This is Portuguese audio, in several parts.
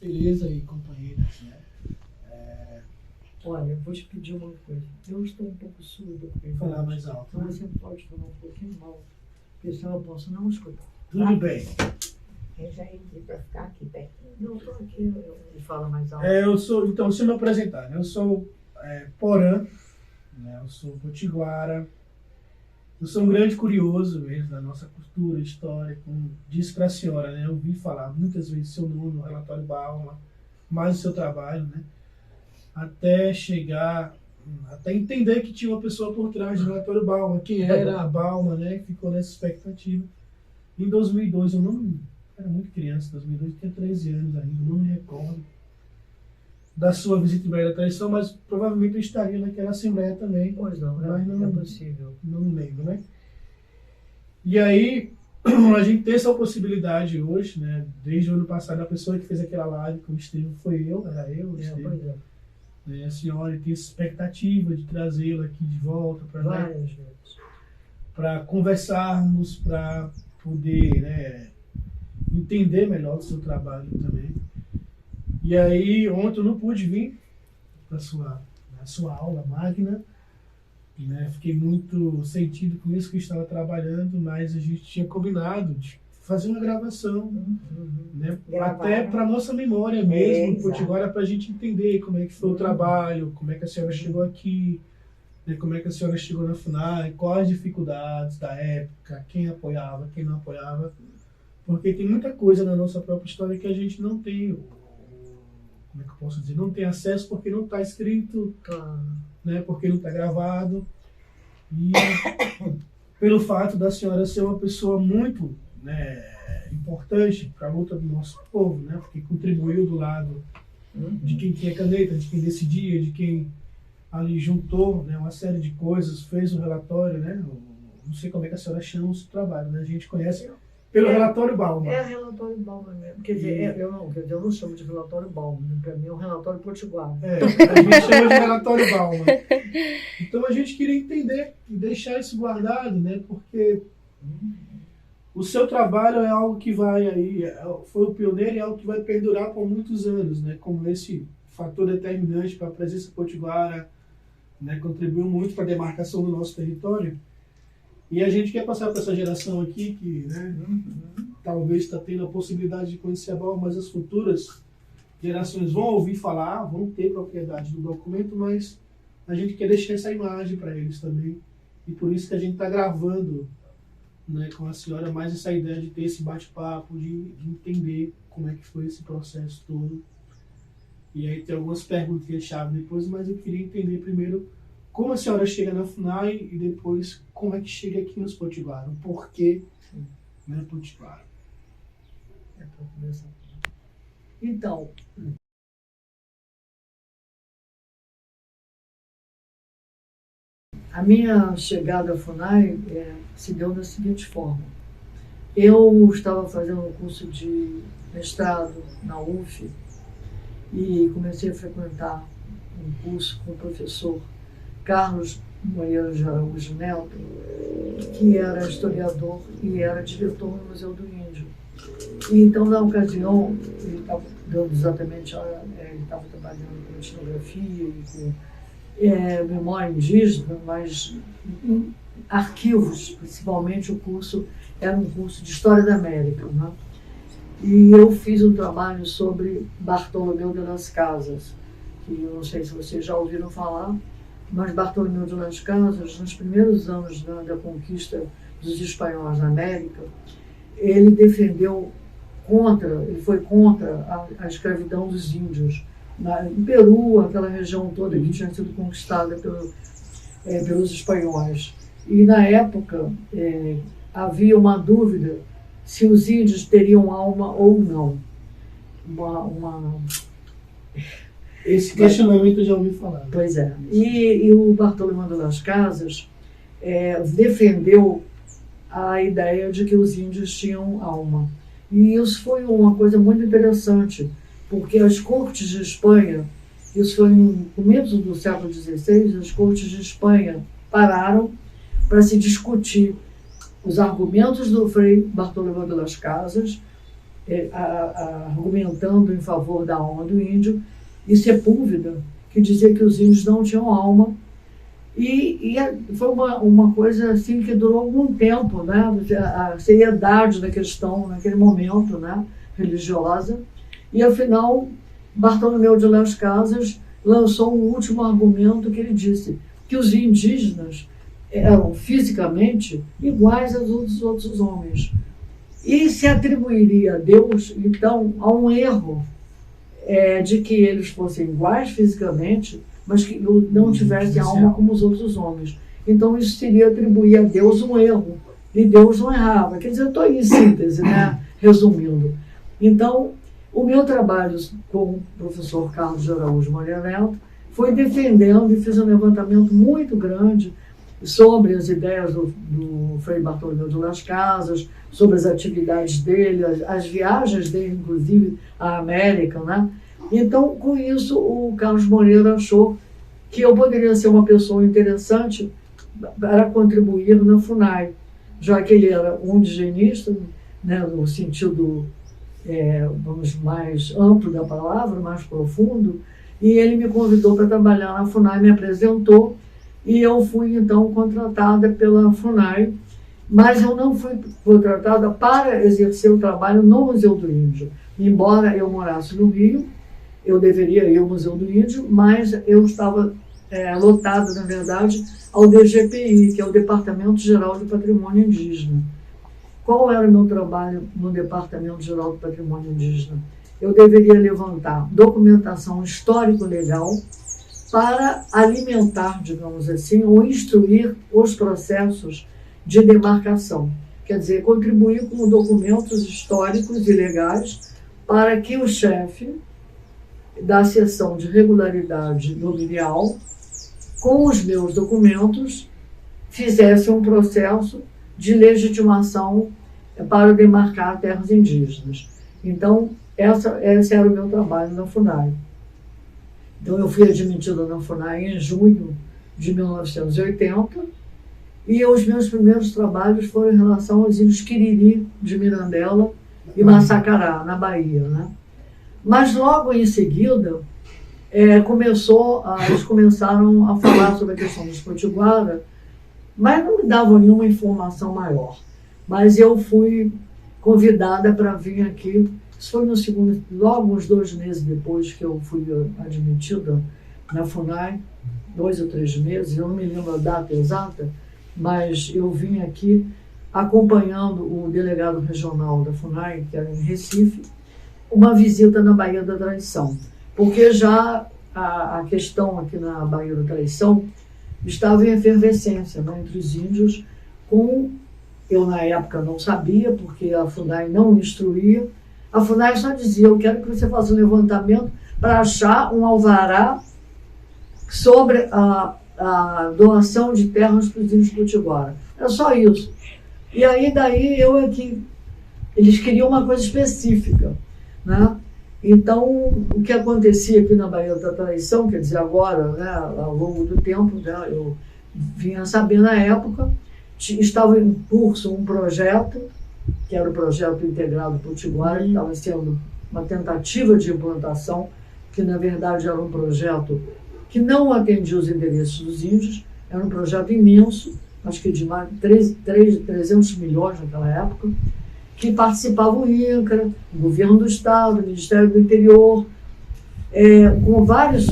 Tereza e companheiros, né? Olha, eu vou te pedir uma coisa. Eu estou um pouco surda. Falar mais alto. Então Né? você pode falar um pouquinho mal, porque senão eu posso não escutar. Tudo bem. Eu já entrei para ficar aqui pertinho. Não, estou aqui, ele fala mais alto. Então, deixa eu me apresentar. Né? Eu sou Porã, né? Eu sou potiguara. Eu sou um grande curioso mesmo da nossa cultura, história. Como disse para a senhora, né? Eu ouvi falar muitas vezes seu nome no relatório Bauman, mais o seu trabalho, né? Até entender que tinha uma pessoa por trás do relatório Bauman, quem era a Bauman, né? Ficou nessa expectativa. Em 2002, eu não era muito criança, em 2002 eu tinha 13 anos ainda, não me recordo da sua visita em Bahia da Traição, mas provavelmente eu estaria naquela assembleia também. Pois não, mas não é possível. Não me lembro, né? E aí, a gente tem essa possibilidade hoje, né? Desde o ano passado, a pessoa que fez aquela live com o Estevam foi eu, era eu, o Estevam. Pois é. Né? A senhora tem essa expectativa de trazê-lo aqui de volta para Várias vezes. Para conversarmos, para poder, né, entender melhor o seu trabalho também. E aí, ontem eu não pude vir para a sua aula magna, né? Fiquei muito sentido com isso que eu estava trabalhando, mas a gente tinha combinado de fazer uma gravação, né? Até para nossa memória mesmo, Potiguara, para a gente entender como é que foi o trabalho, como é que a senhora chegou aqui, né? Como é que a senhora chegou na FUNAI, quais as dificuldades da época, quem apoiava, quem não apoiava, porque tem muita coisa na nossa própria história que a gente não tem, como é que eu posso dizer, não tem acesso porque não está escrito, né? Porque não está gravado. E pelo fato da senhora ser uma pessoa muito, né, importante para a luta do nosso povo, né? Porque contribuiu do lado de quem tinha caneta, de quem decidia, de quem ali juntou, né, uma série de coisas, fez um relatório, né? Não sei como é que a senhora chama o seu trabalho, né? A gente conhece pelo relatório Bauman. É relatório Bauman mesmo. Quer dizer, eu não chamo de relatório Bauman. Para mim é um relatório potiguar. A gente chama de relatório Bauman. Então a gente queria entender e deixar isso guardado, né? Porque o seu trabalho é algo que vai aí, foi o pioneiro e é algo que vai perdurar por muitos anos, né? Como esse fator determinante para a presença potiguara, né? Contribuiu muito para a demarcação do nosso território. E a gente quer passar para essa geração aqui que, né, talvez está tendo a possibilidade de conhecer a Bauman, mas as futuras gerações vão ouvir falar, vão ter propriedade do documento, mas a gente quer deixar essa imagem para eles também. E por isso que a gente está gravando, né, com a senhora mais essa ideia de ter esse bate-papo, de entender como é que foi esse processo todo. E aí tem algumas perguntas-chave depois, mas eu queria entender primeiro como a senhora chega na FUNAI e depois como é que chega aqui nos Potiguara, o porquê, né, Potiguara. É para começar. Então, a minha chegada à FUNAI se deu da seguinte forma. Eu estava fazendo um curso de mestrado na UF e comecei a frequentar um curso com o professor Carlos Moeiro de Araújo Neto, que era historiador e era diretor do Museu do Índio. E então, na ocasião, ele estava dando exatamente, ele estava trabalhando com etnografia e com memória indígena, mas em arquivos, principalmente o curso era um curso de História da América, né? E eu fiz um trabalho sobre Bartolomeu de las Casas, que eu não sei se vocês já ouviram falar, mas Bartolomeu de las Casas, nos primeiros anos da conquista dos espanhóis na América, ele foi contra a escravidão dos índios. Em Peru, aquela região toda que tinha sido conquistada pelos espanhóis. E na época havia uma dúvida se os índios teriam alma ou não. Esse questionamento eu já ouvi falar. Pois é. E o Bartolomeu de las Casas defendeu a ideia de que os índios tinham alma. E isso foi uma coisa muito interessante, porque as cortes de Espanha, isso foi no começo do século XVI, as cortes de Espanha pararam para se discutir os argumentos do Frei Bartolomeu de las Casas argumentando em favor da alma do índio, e Sepúlveda, que dizia que os índios não tinham alma. E foi uma coisa assim que durou algum tempo, né? A seriedade da questão naquele momento, né? Religiosa. E afinal, Bartolomeu de Las Casas lançou um último argumento, que ele disse que os indígenas eram fisicamente iguais aos outros homens. E se atribuiria a Deus, então, a um erro de que eles fossem iguais fisicamente, mas que não tivessem alma como os outros homens. Então isso seria atribuir a Deus um erro, e Deus não errava. Quer dizer, eu estou em síntese, né? Resumindo. Então, o meu trabalho com o professor Carlos de Araújo Moreira Neto foi defendendo, e fiz um levantamento muito grande sobre as ideias do Frei Bartolomeu de Las Casas, sobre as atividades dele, as viagens dele, inclusive, à América, né? Então, com isso, o Carlos Moreira achou que eu poderia ser uma pessoa interessante para contribuir na FUNAI, já que ele era um indigenista, né, no sentido mais amplo da palavra, mais profundo, e ele me convidou para trabalhar na FUNAI, me apresentou, e eu fui, então, contratada pela FUNAI, mas eu não fui contratada para exercer o trabalho no Museu do Índio. Embora eu morasse no Rio, eu deveria ir ao Museu do Índio, mas eu estava lotada, na verdade, ao DGPI, que é o Departamento Geral de Patrimônio Indígena. Qual era o meu trabalho no Departamento Geral de Patrimônio Indígena? Eu deveria levantar documentação histórico-legal para alimentar, digamos assim, ou instruir os processos de demarcação. Quer dizer, contribuir com documentos históricos e legais para que o chefe da seção de regularidade dominial, com os meus documentos, fizesse um processo de legitimação para demarcar terras indígenas. Então, esse era o meu trabalho na FUNAI. Então, eu fui admitida na FUNAI em junho de 1980, e os meus primeiros trabalhos foram em relação aos índios Quiriri, de Mirandela, e Massacará, na Bahia, né? Mas logo em seguida, eles começaram a falar sobre a questão dos potiguara, mas não me davam nenhuma informação maior. Mas eu fui convidada para vir aqui, isso foi no segundo, logo uns 2 meses depois que eu fui admitida na FUNAI, 2 ou 3 meses, eu não me lembro a data exata, mas eu vim aqui acompanhando o delegado regional da FUNAI, que era em Recife, uma visita na Baía da Traição, porque já a questão aqui na Baía da Traição estava em efervescência, né, entre os índios, eu na época não sabia, porque a FUNAI não instruía, a FUNAI só dizia, eu quero que você faça um levantamento para achar um alvará sobre a doação de terras para os índios potiguara. Era só isso. E aí, daí, eles queriam uma coisa específica, né? Então, o que acontecia aqui na Baía da Traição, quer dizer, agora, né, ao longo do tempo, né, eu vinha saber na época, estava em curso um projeto, que era o projeto integrado potiguara, que estava sendo uma tentativa de implantação, que na verdade era um projeto que não atendia os interesses dos índios, era um projeto imenso, acho que de mais de 300 milhões naquela época, que participava o INCRA, o Governo do Estado, o Ministério do Interior, com vários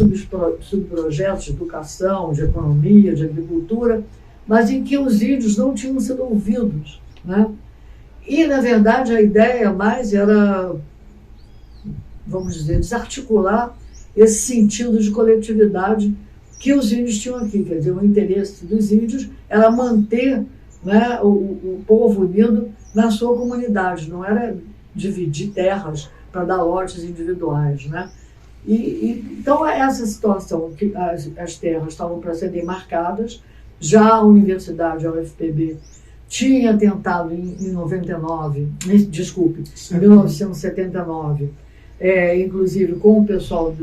subprojetos de educação, de economia, de agricultura, mas em que os índios não tinham sido ouvidos, né? E, na verdade, a ideia mais era, vamos dizer, desarticular esse sentido de coletividade que os índios tinham aqui. Quer dizer, o interesse dos índios era manter, né, o povo unido na sua comunidade, não era dividir terras para dar lotes individuais, né? Então, essa situação, que as terras estavam para serem demarcadas, já a universidade, a UFPB, tinha tentado em 1979, inclusive com o pessoal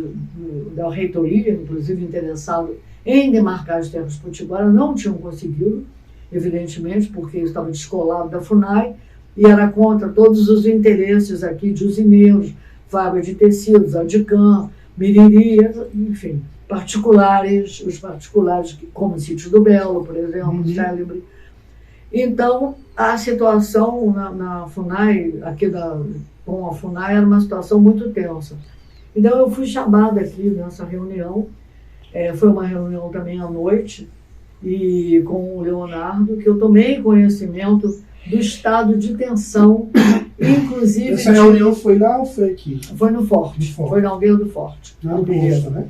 da reitoria, inclusive interessado em demarcar as terras potiguara, não tinham conseguido, evidentemente, porque estava descolado da FUNAI, e era contra todos os interesses aqui de usineiros, fábrica de tecidos, Adicam, Biriri, enfim, particulares, os particulares, como o Sítio do Belo, por exemplo, célebre. Então, a situação na FUNAI, com a FUNAI, era uma situação muito tensa. Então, eu fui chamada aqui nessa reunião, foi uma reunião também à noite, e com o Leonardo, que eu tomei conhecimento do estado de tensão, inclusive... Essa reunião foi lá ou foi aqui? Foi no Forte, foi na Aldeia do Forte. Na Posta, né?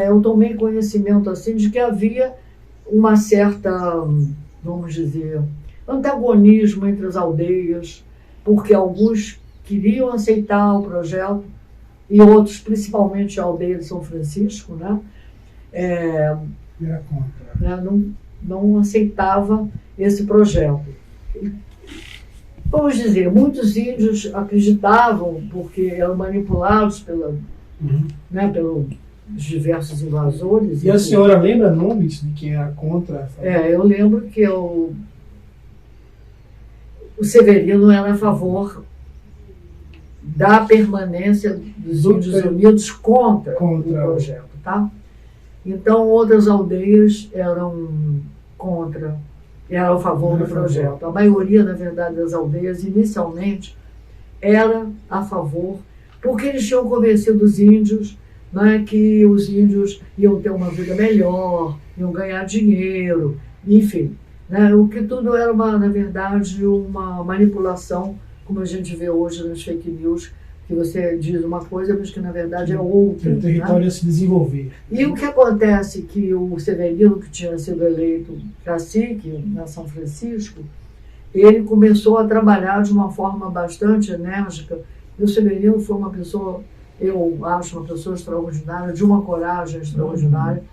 Eu tomei conhecimento assim de que havia uma certa, vamos dizer, antagonismo entre as aldeias, porque alguns queriam aceitar o projeto e outros, principalmente a aldeia de São Francisco, né? Era contra. Não aceitava esse projeto. Vamos dizer, muitos índios acreditavam, porque eram manipulados pelos diversos invasores. E a senhora lembra nomes de quem era contra? Eu lembro que o Severino era a favor da permanência dos Índios Unidos contra o projeto, tá? Então, outras aldeias eram contra, eram a favor do projeto. A maioria, na verdade, das aldeias, inicialmente, era a favor, porque eles tinham convencido os índios, né, que os índios iam ter uma vida melhor, iam ganhar dinheiro, enfim. Né, o que tudo era, na verdade, uma manipulação, como a gente vê hoje nas fake news, que você diz uma coisa, mas que na verdade é outra. O território ia se desenvolver. E o que acontece que o Severino, que tinha sido eleito cacique na São Francisco, ele começou a trabalhar de uma forma bastante enérgica. E o Severino foi uma pessoa, eu acho, uma pessoa extraordinária, de uma coragem extraordinária.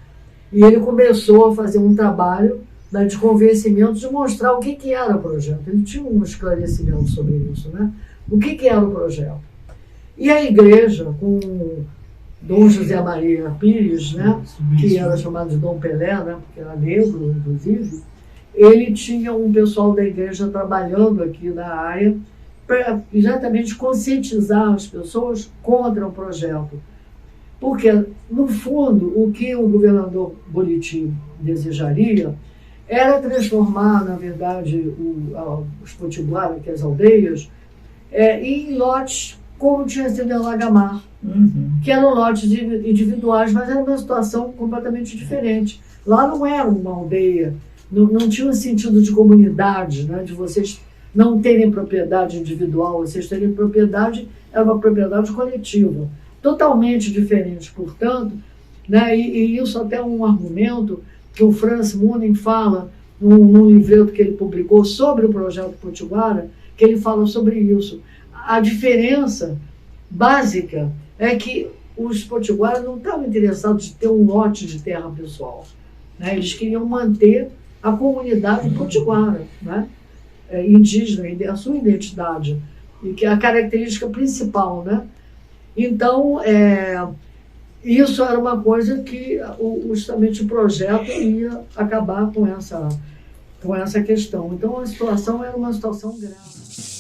E ele começou a fazer um trabalho de convencimento, de mostrar o que era o projeto. Ele tinha um esclarecimento sobre isso, né? O que era o projeto. E a igreja, com Dom José Maria Pires, né, que era chamado de Dom Pelé, né, porque era negro, inclusive, ele tinha um pessoal da igreja trabalhando aqui na área para exatamente conscientizar as pessoas contra o projeto. Porque, no fundo, o que o governador Buriti desejaria era transformar, na verdade, os potiguaras, que as aldeias, em lotes como tinha sido em Alagamar, que eram lotes individuais, mas era uma situação completamente diferente. Lá não era uma aldeia, não tinha um sentido de comunidade, né, de vocês não terem propriedade individual, vocês terem propriedade, era uma propriedade coletiva, totalmente diferente, portanto, né, e isso até é um argumento que o Franz Munin fala num livreto que ele publicou sobre o projeto Potiguara, que ele fala sobre isso. A diferença básica é que os potiguaras não estavam interessados em ter um lote de terra pessoal, né? Eles queriam manter a comunidade potiguara, né? Indígena, a sua identidade, e que é a característica principal, né? Então, isso era uma coisa que justamente o projeto ia acabar com essa questão. Então, a situação era uma situação grave.